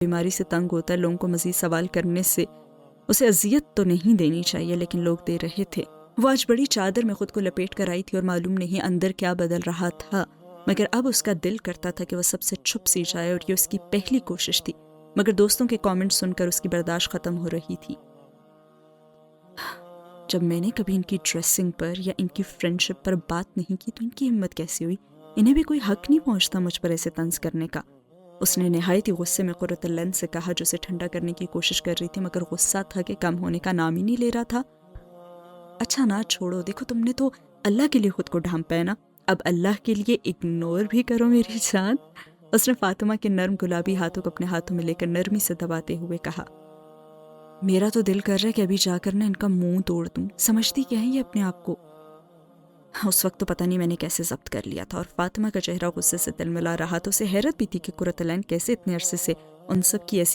بیماری سے تنگ ہوتا ہے، لوگوں کو مزید سوال کرنے سے اسے اذیت تو نہیں دینی چاہیے، لیکن لوگ دے رہے تھے۔ وہ آج بڑی چادر میں خود کو لپیٹ کر آئی تھی اور معلوم نہیں اندر کیا بدل رہا تھا، مگر اب اس کا دل کرتا تھا کہ وہ سب سے چھپ سی جائے، اور یہ اس کی پہلی کوشش تھی، مگر دوستوں کے کامنٹ سن کر اس کی برداشت ختم ہو رہی تھی۔ جب میں نے کبھی ان کی ڈریسنگ پر یا ان کی فرینڈشپ پر بات نہیں کی تو ان کی ہمت کیسی ہوئی؟ انہیں بھی کوئی حق نہیں پہنچتا مجھ پر ایسے طنز کرنے کا۔ اس نے نہایت ہی غصے میں قرۃ العین سے کہا، جو اسے ٹھنڈا کرنے کی کوشش کر رہی تھی، مگر غصہ تھا کہ کم ہونے کا نام ہی نہیں لے رہا تھا۔ اچھا نا چھوڑو، دیکھو تم نے تو اللہ کے لیے خود کو ڈھانپا ہے نا، اب اللہ کے لیے اگنور بھی کرو میری جان۔ اس نے فاطمہ کے نرم گلابی ہاتھوں کو اپنے ہاتھوں میں لے کر نرمی سے دباتے ہوئے کہا، میرا تو دل کر رہا ہے کہ ابھی جا کر نا ان کا منہ توڑ دوں، سمجھتی کیا ہے یہ اپنے آپ کو؟ اس وقت تو پتہ نہیں میں نے کیسے ضبط کر لیا تھا، اور فاطمہ کا چہرہ غصے سے تلملا رہا، تو اسے حیرت بھی تھی کہ قرۃ العین کیسے اتنے عرصے سے ان سب کی ایسی